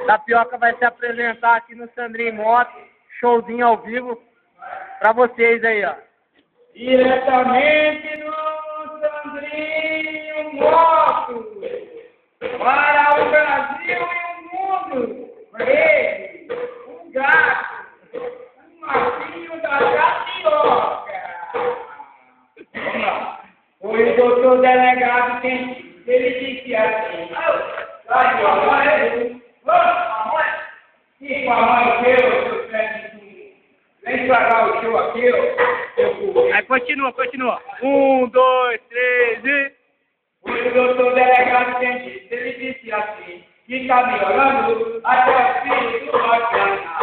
Tapioca vai se apresentar aqui no Sandrinho Moto, showzinho ao vivo pra vocês aí, ó. Diretamente do Sandrinho Moto, para o Brasil e o mundo, ele, o gato, o macinho da tapioca. Vamos lá. Foi o doutor delegado quem ele disse assim, vai, que papai seu pé, vem estragar o show aqui, ó. Aí continua. 1, 2, 3 e... O doutor delegado dentista, ele disse assim, que está melhorando até o fim do bacana.